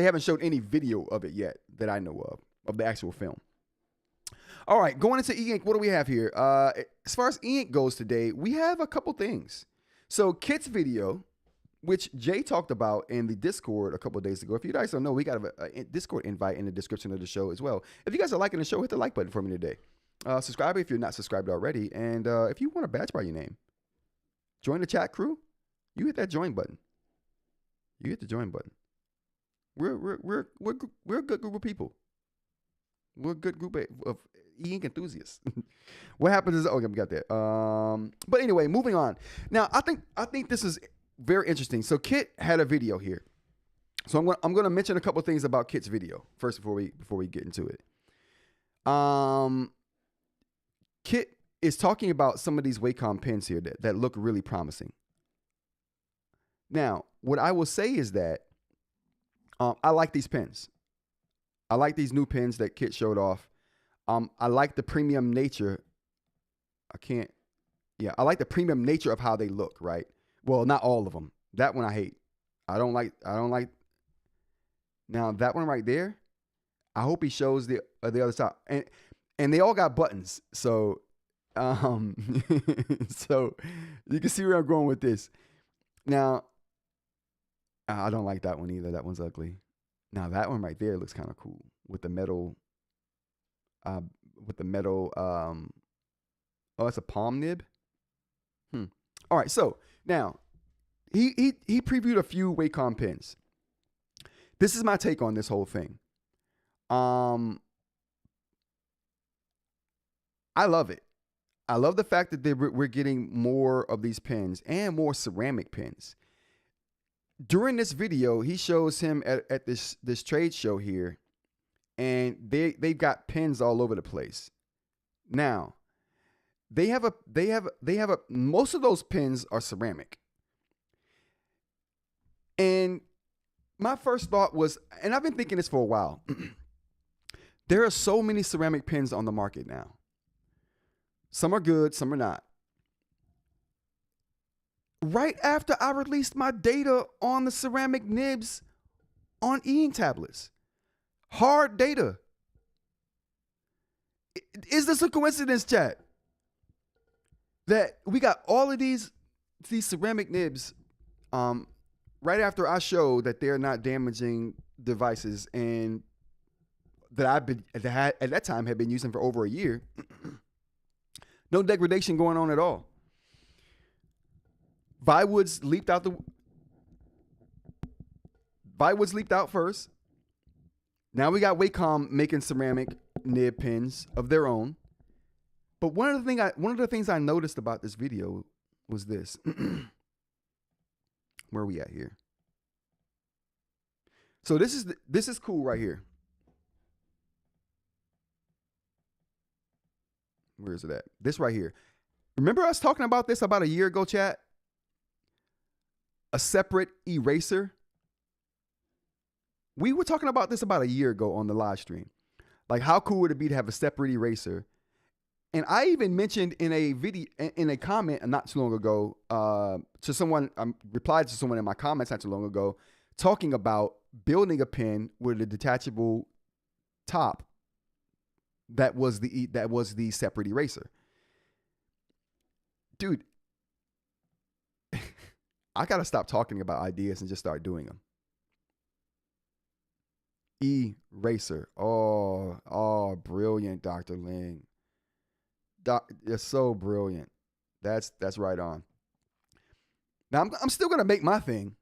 haven't showed any video of it yet that I know of the actual film. All right, going into eInk, what do we have here? As far as eInk goes today, we have a couple things. So Kit's video, which Jay talked about in the Discord a couple of days ago. If you guys don't know, we got a Discord invite in the description of the show as well. If you guys are liking the show, hit the like button for me today. Subscribe if you're not subscribed already. And if you want a badge by your name, join the chat crew. You hit that join button. You hit the join button. We're a good group of people. We're a good group of eInk enthusiasts. What happens is, okay, we got that. But anyway, moving on. Now, I think this is very interesting. So Kit had a video here. So I'm going to mention a couple things about Kit's video first before we get into it. Kit is talking about some of these Wacom pens here that look really promising. Now, what I will say is that I like these pens. I like these new pens that Kit showed off. I like the premium nature. I like the premium nature of how they look, right? Well, not all of them. That one I hate. I don't like. Now that one right there, I hope he shows the other side. And they all got buttons. So, so you can see where I'm going with this. Now, I don't like that one either. That one's ugly. Now that one right there looks kind of cool with the metal. Oh, it's a palm nib. All right. So now he previewed a few Wacom pens. This is my take on this whole thing. I love it. I love the fact that we're getting more of these pens and more ceramic pens. During this video, he shows him at this trade show here, and they've got pens all over the place. Now, they have most of those pens are ceramic. And my first thought was, and I've been thinking this for a while, there are so many ceramic pens on the market now. Some are good, some are not. Right after I released my data on the ceramic nibs on eInk tablets, hard data. Is this a coincidence, chat, that we got all of these ceramic nibs right after I showed that they're not damaging devices and that at that time had been using for over a year? No degradation going on at all. Viwoods leaped out first. Now we got Wacom making ceramic nib pens of their own. But one of the things I noticed about this video was this. Where are we at here? So this is cool right here. Where is it at? This right here. Remember us talking about this about a year ago, chat? A separate eraser. We were talking about this about a year ago on the live stream. Like, how cool would it be to have a separate eraser? And I even mentioned in a video, in a comment not too long ago, to someone, replied to someone in my comments not too long ago, talking about building a pen with a detachable top that was the separate eraser. Dude, I gotta stop talking about ideas and just start doing them. Eraser. Oh, brilliant, Dr. Ling. It's so brilliant. That's right on. Now I'm still gonna make my thing.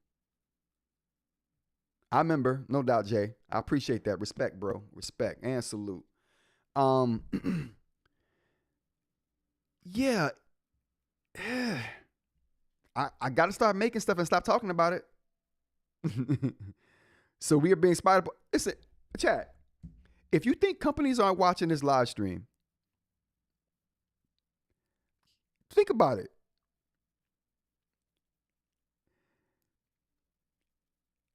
I remember, no doubt, Jay. I appreciate that. Respect, bro. Respect and salute. Yeah. I got to start making stuff and stop talking about it. So we are being spied. Listen, chat. If you think companies aren't watching this live stream, think about it.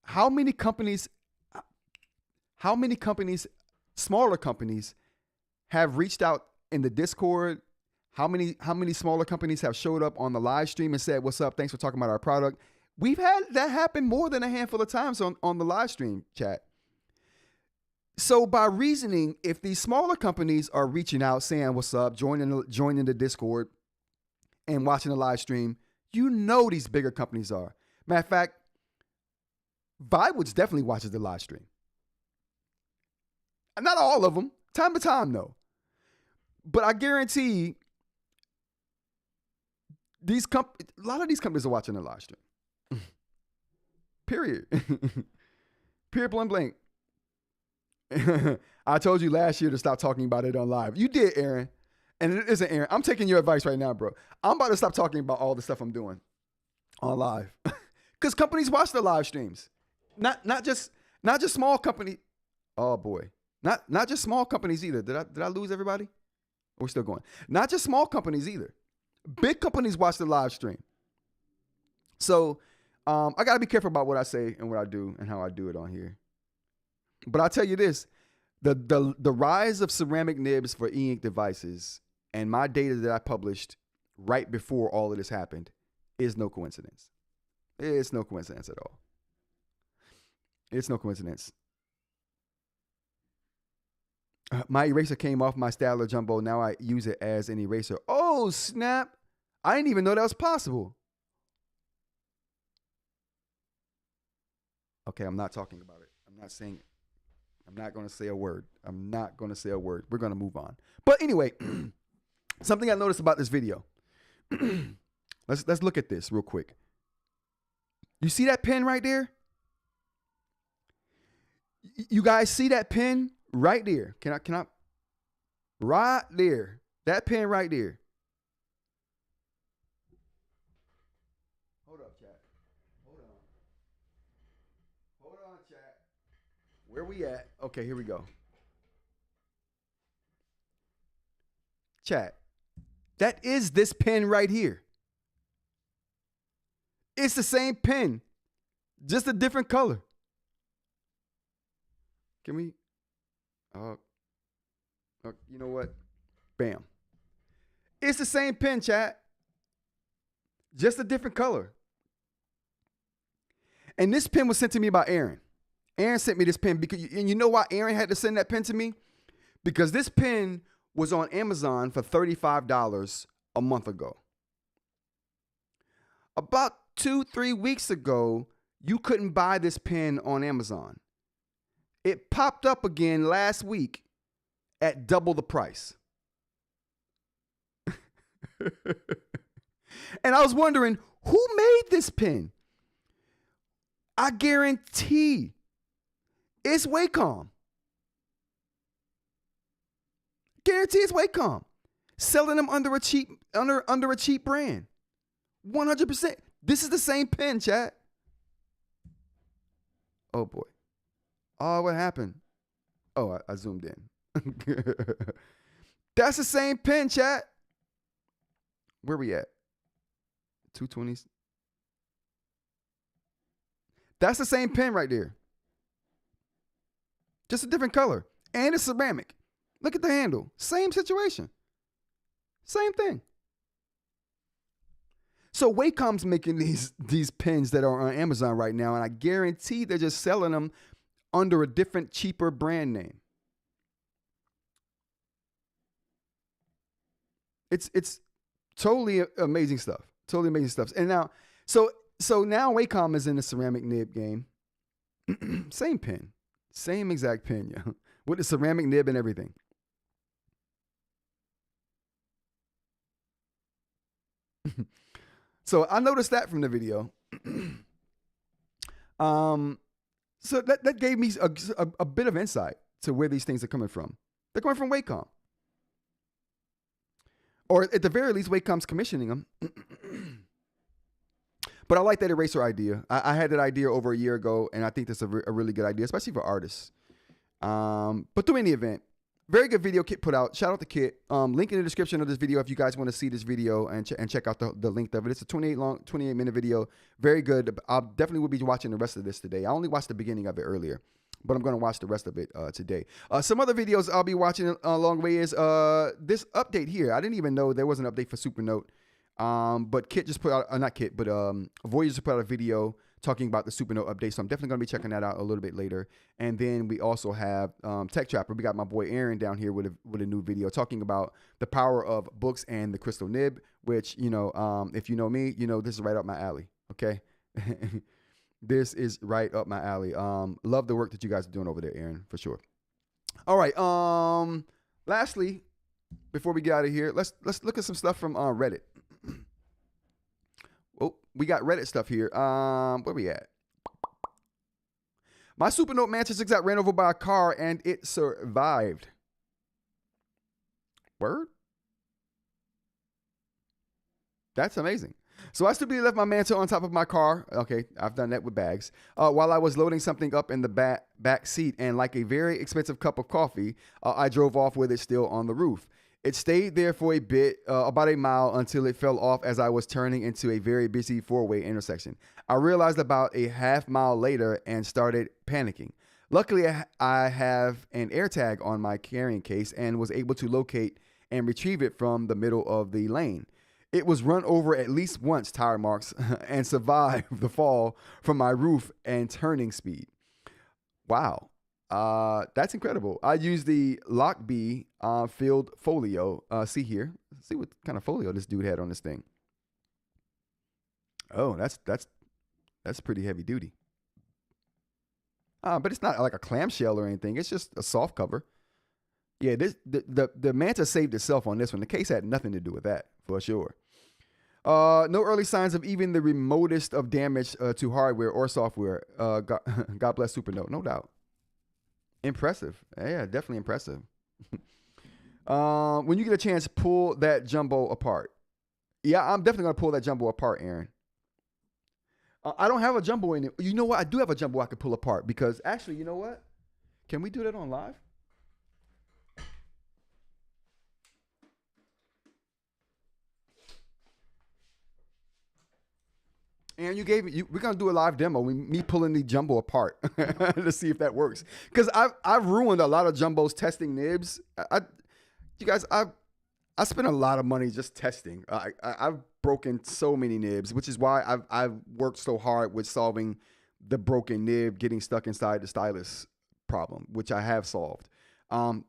How many companies, smaller companies, have reached out in the Discord? How many smaller companies have showed up on the live stream and said, "What's up? Thanks for talking about our product." We've had that happen more than a handful of times on the live stream, chat. So by reasoning, if these smaller companies are reaching out, saying, "What's up?" joining the Discord and watching the live stream, you know these bigger companies are. Matter of fact, Vibewoods definitely watches the live stream. Not all of them, time to time though. But I guarantee a lot of these companies are watching the live stream. Period. Period, blank, blank. I told you last year to stop talking about it on live. You did, Aaron. And it isn't Aaron. I'm taking your advice right now, bro. I'm about to stop talking about all the stuff I'm doing on live. Because companies watch the live streams. Not just small company. Oh boy. Not just small companies either. Did I lose everybody? We're still going. Not just small companies either. Big companies watch the live stream. So I gotta be careful about what I say and what I do and how I do it on here. But I'll tell you this: the rise of ceramic nibs for eInk devices and my data that I published right before all of this happened is no coincidence. It's no coincidence at all. It's no coincidence. My eraser came off my Styler Jumbo. Now I use it as an eraser. Oh, snap. I didn't even know that was possible. Okay, I'm not talking about it. I'm not saying it. I'm not going to say a word. I'm not going to say a word. We're going to move on. But anyway, something I noticed about this video. Let's look at this real quick. You see that pen right there? You guys see that pen right there? Can I? Right there. That pen right there. Hold up, chat. Hold on, chat. Where we at? Okay, here we go. Chat. That is this pen right here. It's the same pen, just a different color. Can we? You know what? Bam. It's the same pen, chat. Just a different color. And this pen was sent to me by Aaron. Aaron sent me this pen and you know why Aaron had to send that pen to me? Because this pen was on Amazon for $35 a month ago. About 2-3 weeks ago, you couldn't buy this pen on Amazon. It popped up again last week at double the price. And I was wondering, who made this pen? I guarantee it's Wacom. Guarantee it's Wacom. Selling them under a cheap brand. 100%. This is the same pen, chat. Oh boy. Oh, what happened? Oh, I zoomed in. That's the same pen, chat. Where we at? 220s. That's the same pen right there. Just a different color. And it's ceramic. Look at the handle. Same situation. Same thing. So Wacom's making these pens that are on Amazon right now, and I guarantee they're just selling them under a different, cheaper brand name. It's totally amazing stuff. Totally amazing stuff. And now, so now Wacom is in the ceramic nib game. Same pen, same exact pen, yeah, with the ceramic nib and everything. So I noticed that from the video. So that gave me a bit of insight to where these things are coming from. They're coming from Wacom. Or at the very least, Wacom's commissioning them. But I like that eraser idea. I had that idea over a year ago, and I think that's a really good idea, especially for artists. But through any event, very good video Kit put out. Shout out to Kit. Link in the description of this video if you guys want to see this video and check out the length of it. It's a 28-minute video. Very good. I definitely will be watching the rest of this today. I only watched the beginning of it earlier, but I'm going to watch the rest of it today. Some other videos I'll be watching along the way is this update here. I didn't even know there was an update for Supernote. But Kit just put out, not Kit, but Voyager just put out a video talking about the Supernote update. So I'm definitely going to be checking that out a little bit later. And then we also have Tech Trapper. We got my boy Aaron down here with a new video talking about the power of Boox and the Crystal Nib, which, you know, if you know me, you know this is right up my alley. Okay. This is right up my alley. Love the work that you guys are doing over there, Aaron, for sure. All right. Lastly, before we get out of here, let's look at some stuff from Reddit. Oh, we got Reddit stuff here. Where we at? My Supernote Mansion 6 got ran over by a car and it survived. Word? That's amazing. So I stupidly left my mantle on top of my car. Okay, I've done that with bags. While I was loading something up in the back seat, and like a very expensive cup of coffee, I drove off with it still on the roof. It stayed there for a bit, about a mile, until it fell off as I was turning into a very busy four-way intersection. I realized about a half-mile later and started panicking. Luckily, I have an AirTag on my carrying case and was able to locate and retrieve it from the middle of the lane. It was run over at least once, tire marks, and survived the fall from my roof and turning speed. Wow. That's incredible. I used the Lockbee filled folio. See here. See what kind of folio this dude had on this thing. Oh, that's pretty heavy duty. But it's not like a clamshell or anything. It's just a soft cover. Yeah, the Manta saved itself on this one. The case had nothing to do with that, for sure. No early signs of even the remotest of damage to hardware or software. God bless Supernote, no doubt. Impressive. Yeah, definitely impressive. When you get a chance, pull that jumbo apart. Yeah, I'm definitely going to pull that jumbo apart, Aaron. I don't have a jumbo in it. You know what? I do have a jumbo I could pull apart because actually, you know what? Can we do that on live? And you gave me, we're going to do a live demo, me pulling the jumbo apart to see if that works. Because I've ruined a lot of jumbos testing nibs. You guys, I spent a lot of money just testing. I've broken so many nibs, which is why I've worked so hard with solving the broken nib getting stuck inside the stylus problem, which I have solved.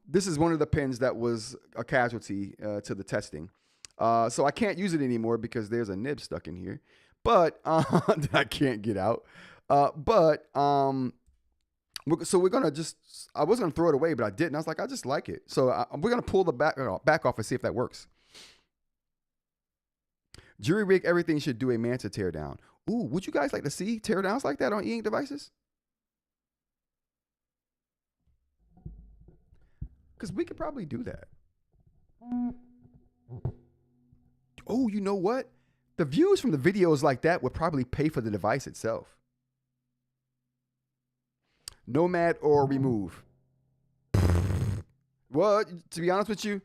This is one of the pens that was a casualty to the testing. So I can't use it anymore because there's a nib stuck in here. But I can't get out. So we're gonna I was gonna throw it away, but I didn't. I was like, I just like it. So we're gonna pull the back off and see if that works. Jury rig everything should do a Manta teardown. Ooh, would you guys like to see teardowns like that on eInk devices? Because we could probably do that. Oh, you know what? The views from the videos like that would probably pay for the device itself. Nomad or remove. Well, to be honest with you,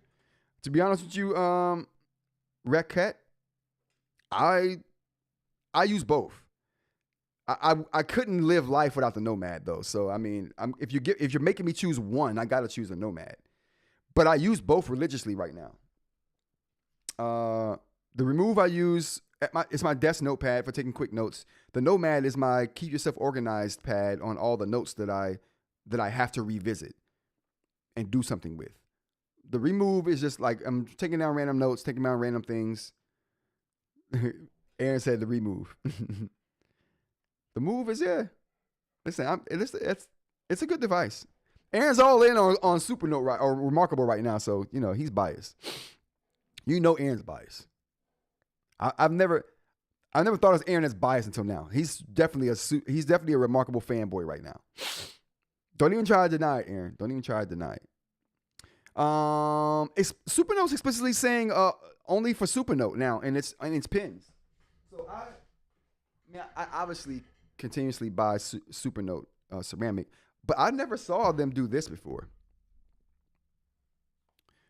Ratta, I use both. I couldn't live life without the Nomad though. So I mean, if you're making me choose one, I gotta choose a Nomad. But I use both religiously right now. The remove I use it's my desk notepad for taking quick notes. The Nomad is my keep yourself organized pad on all the notes that I have to revisit and do something with. The remove is just like I'm taking down random notes, taking down random things. Aaron said the remove. The move is Listen, it's a good device. Aaron's all in on Supernote or Remarkable right now, so he's biased. Aaron's biased. I've never thought of Aaron as biased until now. He's definitely a Remarkable fanboy right now. Don't even try to deny it, Aaron. Don't even try to deny it. Supernote's explicitly saying only for Supernote now, and it's pins. So I obviously continuously buy Supernote ceramic, but I never saw them do this before.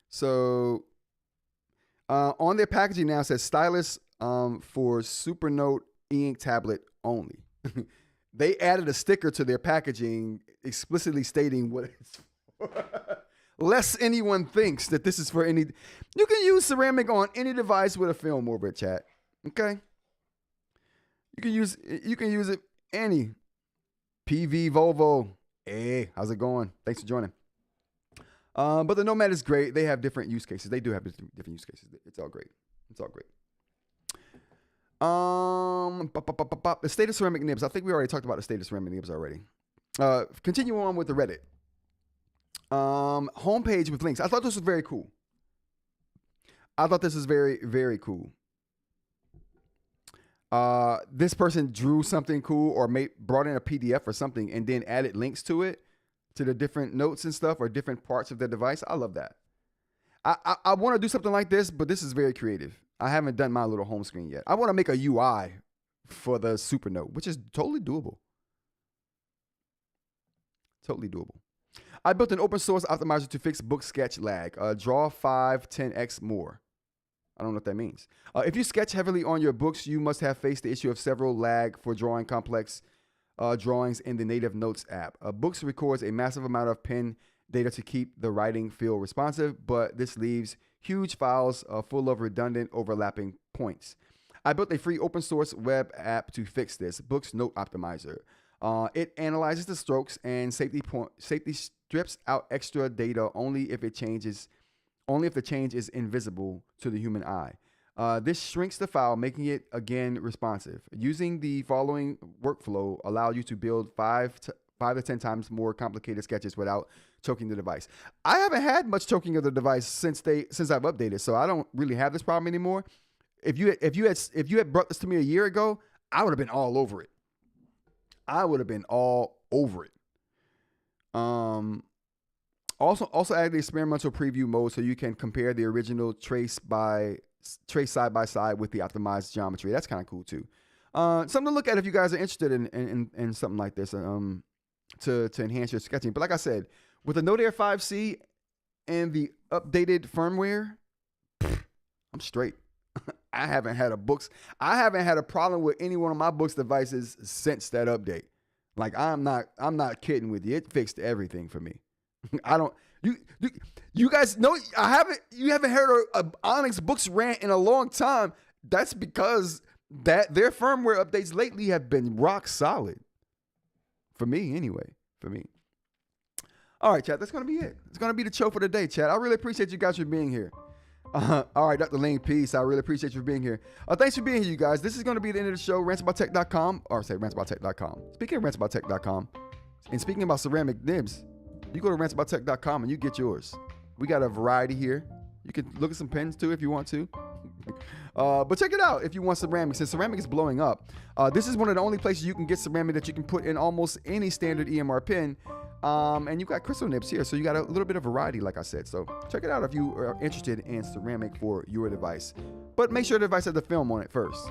So on their packaging now it says stylus for Supernote eInk tablet only. They added a sticker to their packaging explicitly stating what it's for. Lest anyone thinks that this is for any. You can use ceramic on any device with a film over it, chat. Okay. You can use it any. PV Volvo. Hey, how's it going? Thanks for joining. But the Nomad is great. They have different use cases. They do have different use cases. It's all great. It's all great. The state of ceramic nibs. I think we already talked about the state of ceramic nibs already. Continue on with the Reddit. Homepage with links. I thought this was very cool. I thought this was very, very cool. This person drew something cool or brought in a PDF or something and then added links to it, to the different notes and stuff or different parts of the device. I love that. I want to do something like this, but this is very creative. I haven't done my little home screen yet. I want to make a UI for the Supernote, which is totally doable. Totally doable. I built an open source optimizer to fix book sketch lag. Draw 5-10x more. I don't know what that means. If you sketch heavily on your books, you must have faced the issue of several lag for drawing complex drawings in the native Notes app. Boox records a massive amount of pen data to keep the writing feel responsive, but this leaves huge files full of redundant overlapping points. I built a free open source web app to fix this, Boox Note Optimizer. It analyzes the strokes and safety strips out extra data only if the change is invisible to the human eye. This shrinks the file, making it again responsive. Using the following workflow allows you to build 5 to 10 times more complicated sketches without choking the device. I haven't had much choking of the device since I've updated, so I don't really have this problem anymore. If you had brought this to me a year ago, I would have been all over it. Also add the experimental preview mode so you can compare the original trace side by side with the optimized geometry. That's kind of cool too. Something to look at if you guys are interested in something like this to enhance your sketching. But like I said, with the Note Air 5C and the updated firmware, I'm straight. I haven't had a problem with any one of my Boox devices since that update. Like I'm not kidding with you. It fixed everything for me. You guys know you haven't heard a Onyx Boox rant in a long time. That's because their firmware updates lately have been rock solid. For me, anyway. For me. All right, chat. That's gonna be it. It's gonna be the show for the day, chat. I really appreciate you guys for being here. All right, Dr. Ling, peace. I really appreciate you for being here. Thanks for being here, you guys. This is going to be the end of the show. RantsaboutTech.com, or say rantsaboutTech.com. Speaking of rantsaboutTech.com, and speaking about ceramic nibs, you go to rantsaboutTech.com and you get yours. We got a variety here. You can look at some pens too if you want to. But check it out if you want ceramic. Since ceramic is blowing up, this is one of the only places you can get ceramic that you can put in almost any standard EMR pen. And you got crystal nibs here, so you got a little bit of variety, like I said. So check it out if you are interested in ceramic for your device. But make sure the device has the film on it first.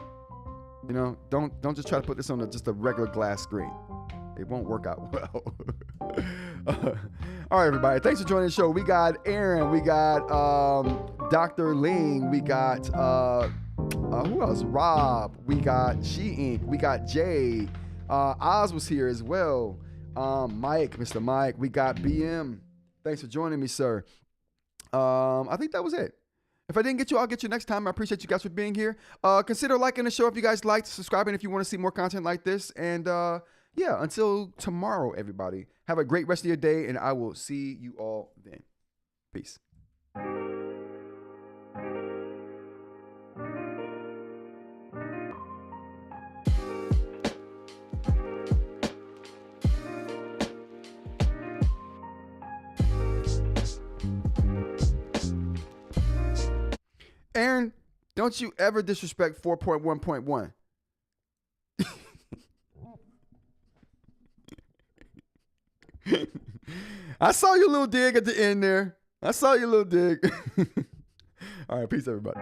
You know, don't just try to put this on just a regular glass screen. It won't work out well. All right, everybody. Thanks for joining the show. We got Aaron. We got Dr. Ling. We got who else? Rob. We got eInk. We got Jay. Oz was here as well. Mike, Mr. Mike. We got BM. Thanks for joining me, sir. I think that was it. If I didn't get you, I'll get you next time. I appreciate you guys for being here. Consider liking the show if you guys liked, subscribing if you want to see more content like this. And yeah, until tomorrow, everybody. Have a great rest of your day, and I will see you all then. Peace. Aaron, don't you ever disrespect 4.1.1. I saw your little dig at the end there. I saw your little dig. All right, peace, everybody.